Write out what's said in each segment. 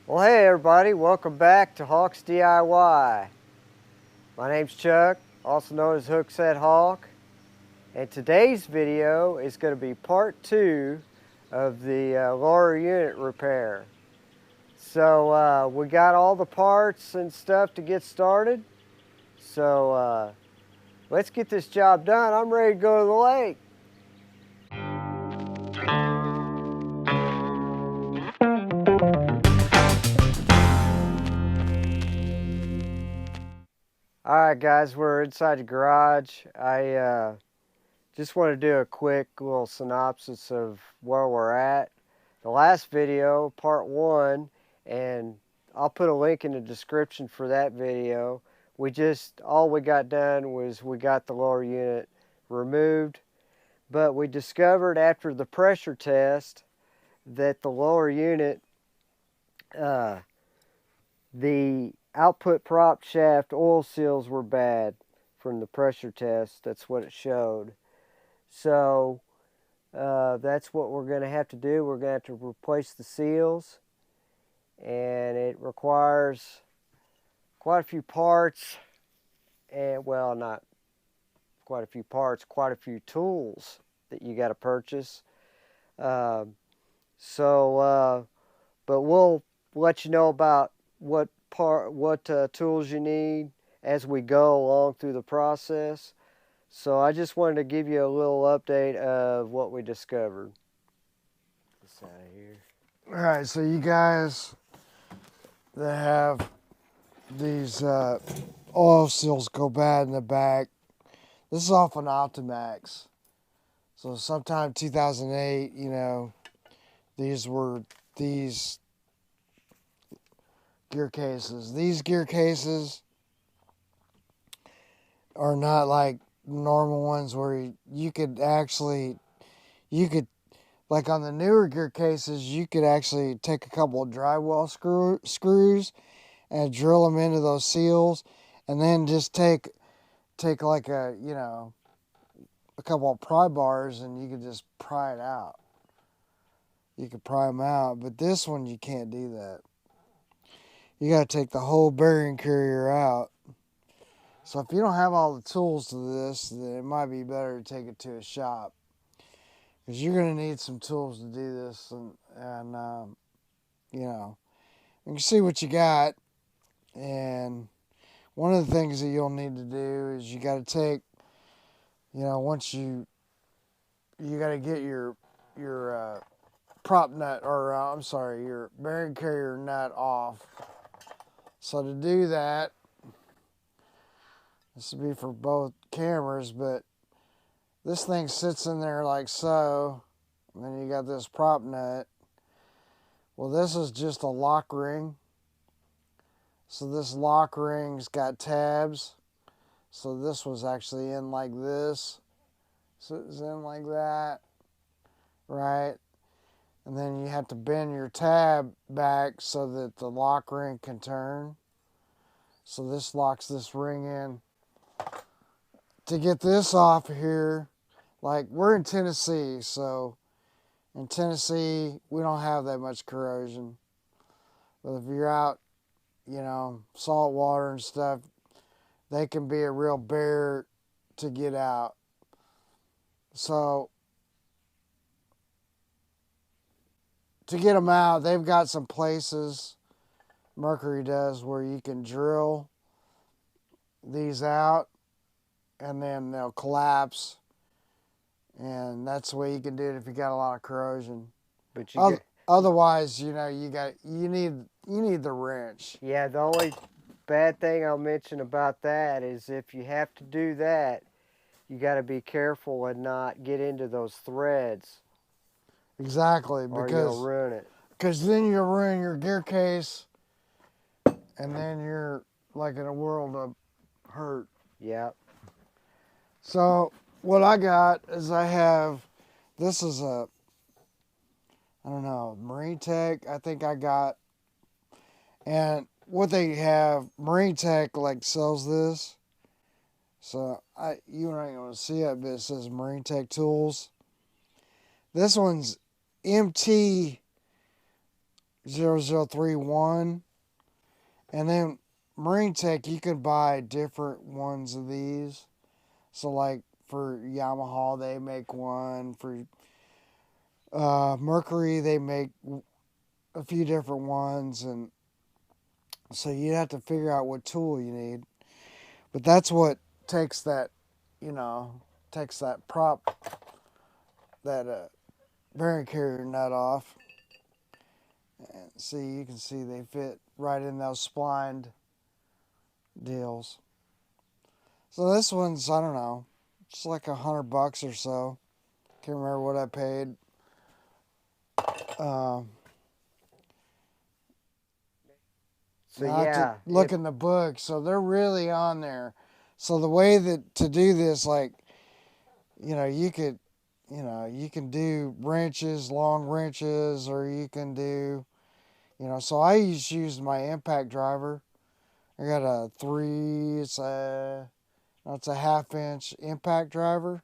Well, hey everybody, welcome back to HawksDIY. My name's Chuck, also known as Hookset Hawk, and today's video is going to be part 2 of the lower unit repair. So we got all the parts and stuff to get started, so let's get this job done. I'm ready to go to the lake. Alright guys, we're inside the garage. I just want to do a quick little synopsis of where we're at. The last video, part 1, and I'll put a link in the description for that video. All we got done was we got the lower unit removed, but we discovered after the pressure test that the lower unit, the output prop shaft oil seals were bad from the pressure test. That's what it showed. So that's what we're going to have to do. We're going to have to replace the seals, and it requires quite a few parts, and well, not quite a few parts, quite a few tools that you got to purchase. But we'll let you know about what tools you need as we go along through the process. So I just wanted to give you a little update of what we discovered. Get this out of here. All right, so you guys that have these oil seals go bad in the back, this is off an Optimax. So sometime 2008, these were these gear cases. These gear cases are not like normal ones where you could like on the newer gear cases, you could actually take a couple of drywall screws and drill them into those seals, and then just take like a couple of pry bars, and you could just pry it out. You could pry them out, but this one you can't do that. You got to take the whole bearing carrier out. So if you don't have all the tools to this, then it might be better to take it to a shop, because you're going to need some tools to do this, and you can see what you got. And one of the things that you'll need to do is you got to take, once you got to get your prop nut, or your bearing carrier nut off. So to do that, this will be for both cameras, but this thing sits in there like so, and then you got this prop nut. Well, this is just a lock ring. So this lock ring's got tabs. So this was actually in like this. So it's in like that, right? And then you have to bend your tab back so that the lock ring can turn. So this locks this ring in. To get this off here, like we're in Tennessee, so in Tennessee we don't have that much corrosion. But if you're out, salt water and stuff, they can be a real bear to get out. So to get them out, they've got some places, Mercury does, where you can drill these out, and then they'll collapse, and that's the way you can do it if you got a lot of corrosion. But otherwise, you need the wrench. Yeah, the only bad thing I'll mention about that is if you have to do that, you got to be careful and not get into those threads. Exactly, or you'll ruin it. Because then you'll ruin your gear case, and then you're like in a world of hurt. Yep. So what I got is this is a, I don't know, Marine Tech, I think I got. And what they have, Marine Tech like sells this. So you aren't going to see it, but it says Marine Tech Tools. This one's MT 0031. And then Marine Tech, you can buy different ones of these. So like for Yamaha, they make one. For Mercury, they make a few different ones. And so you have to figure out what tool you need. But that's what takes that, takes that that bearing carrier nut off. And see, you can see they fit right in those splined deals. So this one's, I don't know, it's like $100 or so. Can't remember what I paid. So I have to yeah, look in the book. So they're really on there. So the way that to do this, like, you could, you can do wrenches, long wrenches, or you can do, so I use my impact driver. I got a it's a 1/2 inch impact driver.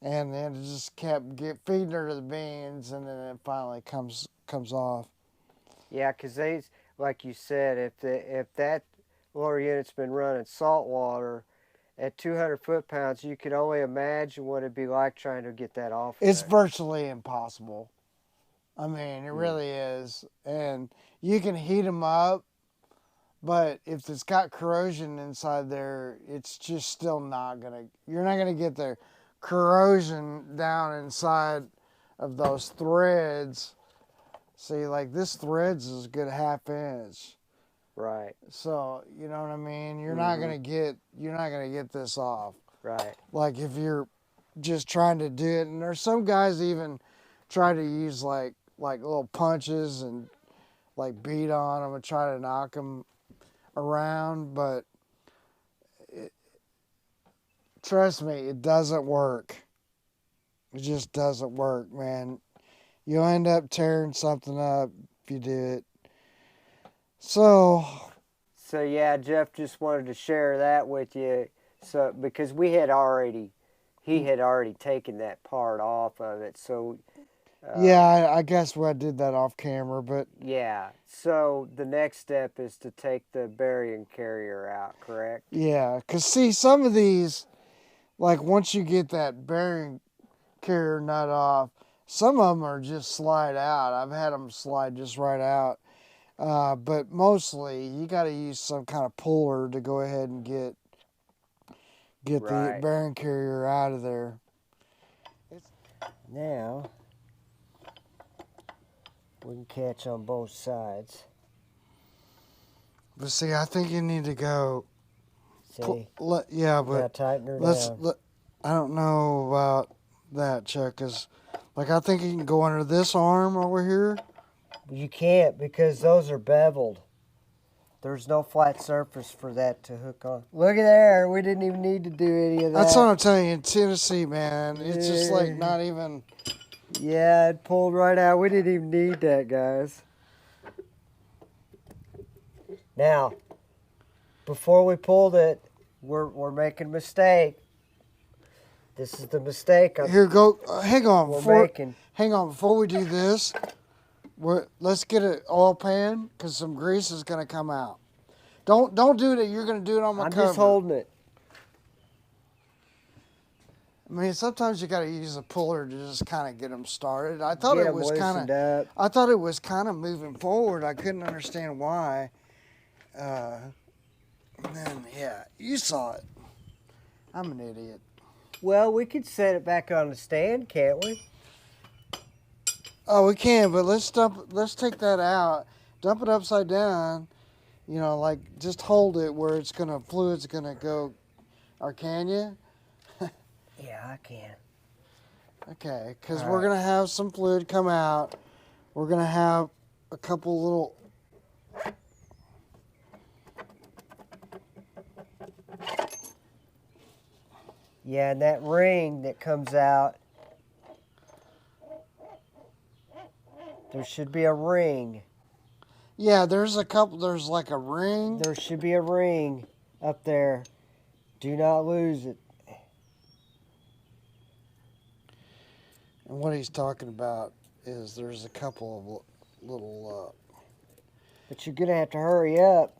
And then it just kept feeding her to the beans, and then it finally comes off. yeah, because they, like you said, if that lower unit's been running salt water at 200 foot-pounds, you can only imagine what it'd be like trying to get that off It's there. virtually impossible. I mean, it really is. And you can heat them up, but if it's got corrosion inside there, it's just still you're not going to get the corrosion down inside of those threads. See, like this threads is a good 1/2 inch. Right. So, you know what I mean? You're not going to get this off. Right. Like if you're just trying to do it, and there's some guys even try to use like little punches and like beat on them and try to knock them around, but trust me, it doesn't work. It just doesn't work, man. You'll end up tearing something up if you do it. So yeah, Jeff just wanted to share that with you, so because he had already taken that part off of it, so. Yeah, I guess I did that off camera, but Yeah. So the next step is to take the bearing carrier out, correct? yeah, because see, some of these, like once you get that bearing carrier nut off, some of them are just slide out. I've had them slide just right out. But mostly you got to use some kind of puller to go ahead and get the Right. bearing carrier out of there. Now we can catch on both sides. But see, I think you need to go. See? Yeah, Gotta but tighten her down. I don't know about that, Chuck. Cause like I think you can go under this arm over here. You can't because those are beveled. There's no flat surface for that to hook on. Look at there. We didn't even need to do any of that. That's what I'm telling you. In Tennessee, man, it's just like not even. Yeah, it pulled right out. We didn't even need that, guys. Now, before we pulled it, we're making a mistake. This is the mistake Here, go. Hang on. Hang on. Before we do this, let's get an oil pan because some grease is gonna come out. Don't do it. You're gonna do it on my cover. I'm just holding it. I mean, sometimes you got to use a puller to just kind of get them started. I thought it was kind of. I thought it was kind of moving forward. I couldn't understand why. And then yeah, you saw it. I'm an idiot. Well, we could set it back on the stand, can't we? Oh, we can, but let's take that out. Dump it upside down. Like just hold it where fluid's gonna go. Or can you? Yeah, I can. Okay, because we're going to have some fluid come out. We're going to have a couple little... Yeah, and that ring that comes out, there should be a ring. Yeah, there's like a ring. There should be a ring up there. Do not lose it. And what he's talking about is there's a couple of little But you're going to have to hurry up.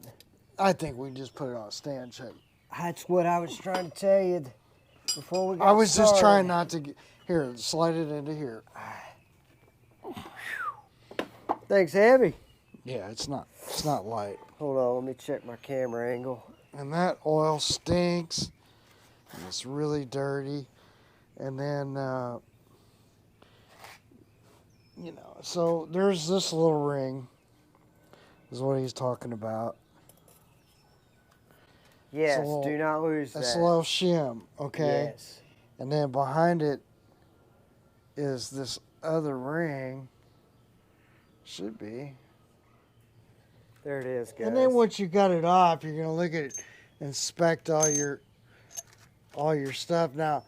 I think we just put it on a stand check. That's what I was trying to tell you before we got I was started. just trying not to get... Here, slide it into here. Thing's heavy. Yeah, it's not light. Hold on, let me check my camera angle. And that oil stinks. And it's really dirty. And then, you know, so there's this little ring, is what he's talking about. Yes, little, do not lose that. It's a little shim, okay? Yes. And then behind it is this other ring. Should be. There it is, guys. And then once you got it off, you're gonna look at it, inspect all your stuff. Now,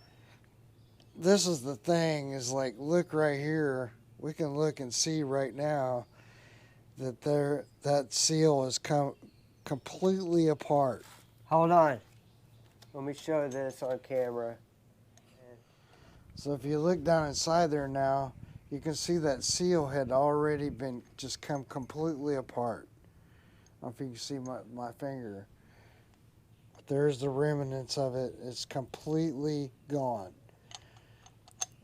this is the thing, is like, look right here. We can look and see right now that that seal is completely apart. Hold on. Let me show this on camera. So if you look down inside there now, you can see that seal had already been just come completely apart. I don't know if you can see my finger. But there's the remnants of it. It's completely gone.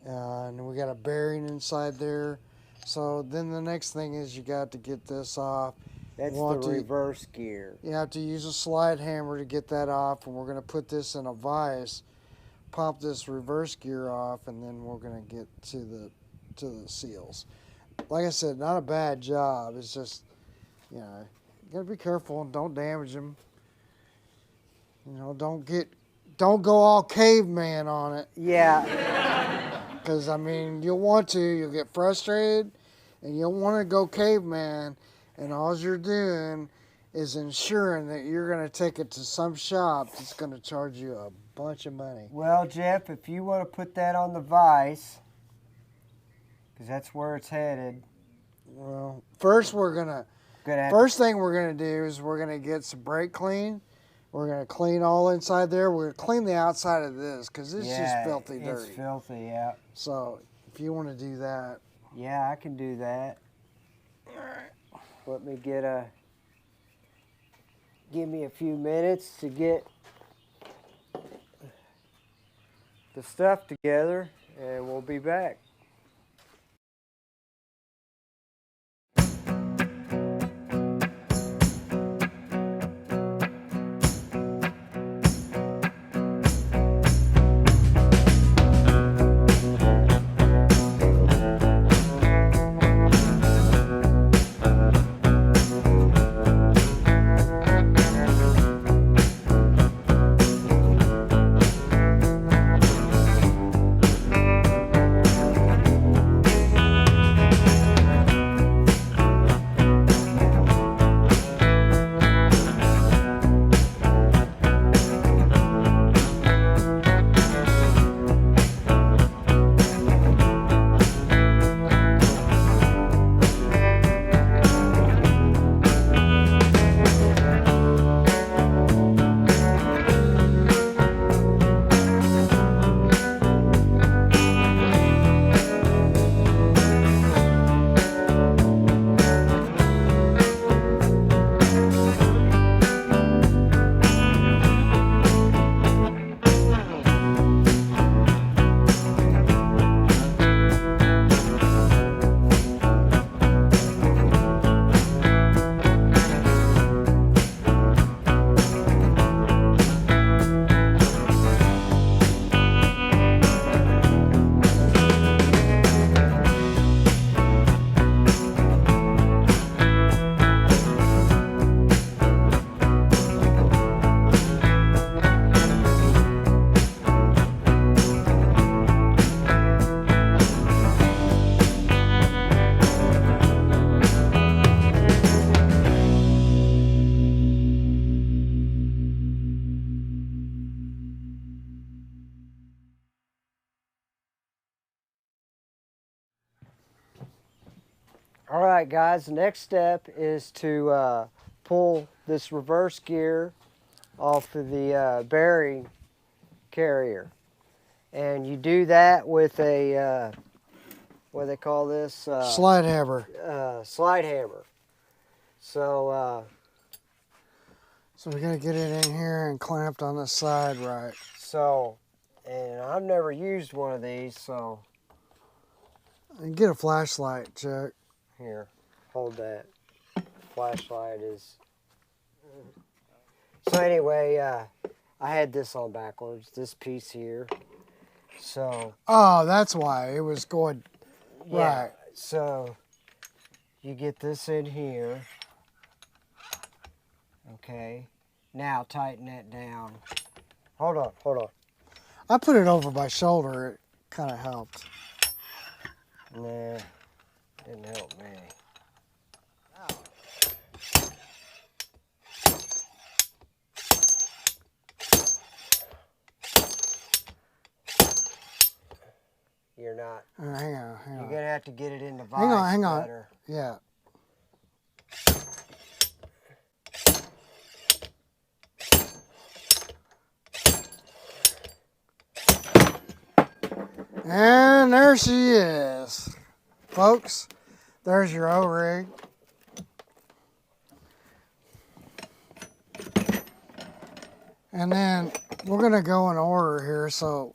And we got a bearing inside there. So then the next thing is you got to get this off. That's the reverse gear. You have to use a slide hammer to get that off, and we're going to put this in a vise, pop this reverse gear off, and then we're going to get to the seals. Like I said, not a bad job. It's just, you know, you got to be careful and don't damage them. You know, don't go all caveman on it. Yeah. Because, I mean, you'll get frustrated, and you'll want to go caveman, and all you're doing is ensuring that you're going to take it to some shop that's going to charge you a bunch of money. Well, Jeff, if you want to put that on the vise, because that's where it's headed. Well, first thing we're going to do is we're going to get some brake clean. We're going to clean all inside there. We're going to clean the outside of this because it's just filthy dirty. It's filthy, yeah. So if you want to do that. Yeah, I can do that. All right. Let me give me a few minutes to get the stuff together, and we'll be back. All right, guys, the next step is to pull this reverse gear off of the bearing carrier. And you do that with a, what do they call this? Slide hammer. Slide hammer. So, So we gotta get it in here and clamped on the side right. and I've never used one of these, so And get a flashlight, Chuck. here, hold that. Flashlight is. So anyway, I had this on backwards, this piece here. So. Oh, that's why it was going Yeah, right. so you get this in here. Okay. Now tighten that down. Hold on, hold on. I put it over my shoulder. It kind of helped. Nah, didn't help me. You're not. Hang on. You're gonna have to get it in the vise Hang on. better. Yeah. And there she is. Folks, there's your O-ring. And then we're going to go in order here. So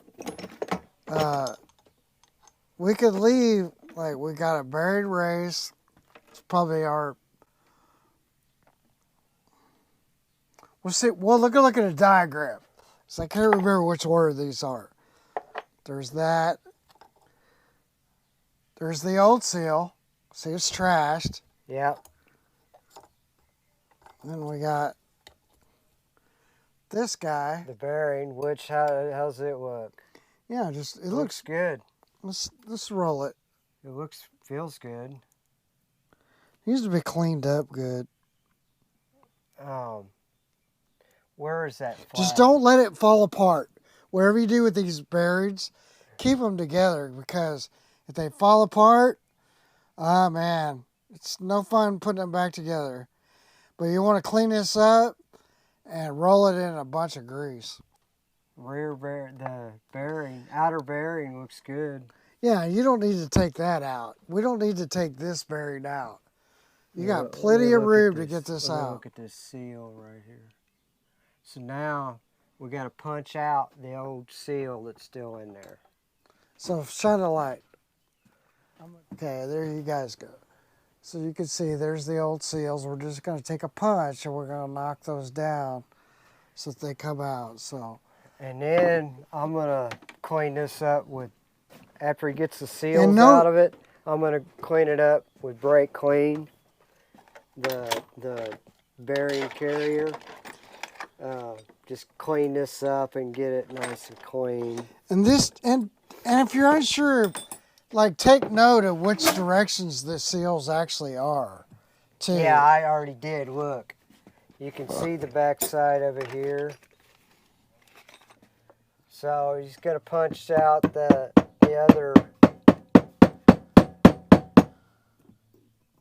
we could leave, like we got a buried race. It's probably our... We'll look at a diagram. So I can't remember which order these are. There's that. There's the old seal. See, it's trashed. Yep. Then we got this guy. The bearing, which how's it look? Yeah, it looks good. Let's roll it. It feels good. Needs to be cleaned up good. Where is that flat? Just don't let it fall apart. Whatever you do with these bearings, keep them together, because if they fall apart, man, it's no fun putting them back together. But you want to clean this up and roll it in a bunch of grease. The bearing, outer bearing looks good. Yeah, you don't need to take that out. We don't need to take this bearing out. You got plenty of room to get this out. Look at this seal right here. So now we got to punch out the old seal that's still in there. So shine a light. Okay, there you guys go. So you can see there's the old seals. We're just going to take a punch and we're going to knock those down so that they come out. So. And then I'm going to clean this up with, after he gets the seals out of it, I'm going to clean it up with brake clean, the bearing carrier. Just clean this up and get it nice and clean. And if you're unsure, like, take note of which directions the seals actually are, too. Yeah, I already did. Look, you can see the back side of it here. So you just got to punch out the other.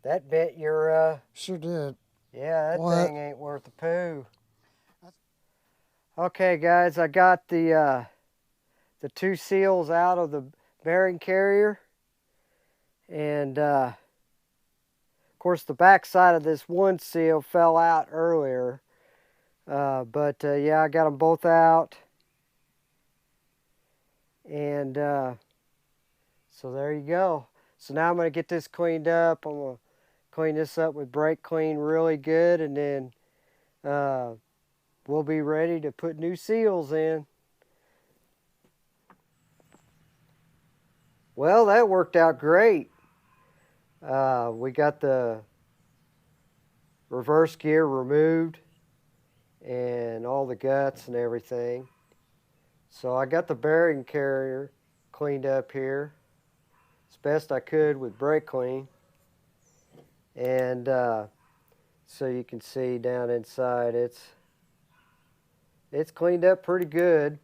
That bit your. Sure did. Yeah, that thing ain't worth a poo. Okay, guys, I got the two seals out of the bearing carrier, and of course the back side of this one seal fell out earlier, but yeah, I got them both out, and so there you go. So now I'm going to get this cleaned up. I'm going to clean this up with brake clean really good, and then we'll be ready to put new seals in. Well, that worked out great. We got the reverse gear removed and all the guts and everything. So I got the bearing carrier cleaned up here as best I could with brake clean. And so you can see down inside it's cleaned up pretty good,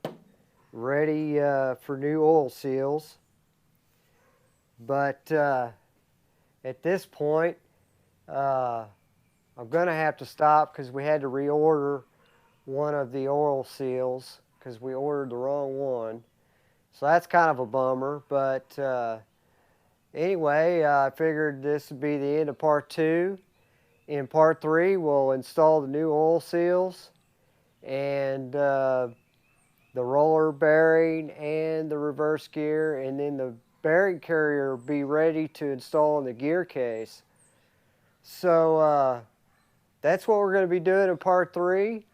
ready for new oil seals. But at this point, I'm going to have to stop because we had to reorder one of the oil seals because we ordered the wrong one. So that's kind of a bummer. But anyway, I figured this would be the end of part 2. In part 3, we'll install the new oil seals and the roller bearing and the reverse gear, and then the bearing carrier will be ready to install in the gear case. So that's what we're going to be doing in part 3.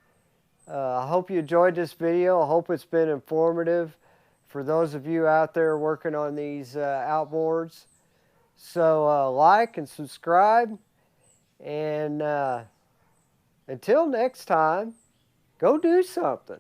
I hope you enjoyed this video. I hope it's been informative for those of you out there working on these outboards. So like and subscribe, and until next time, go do something.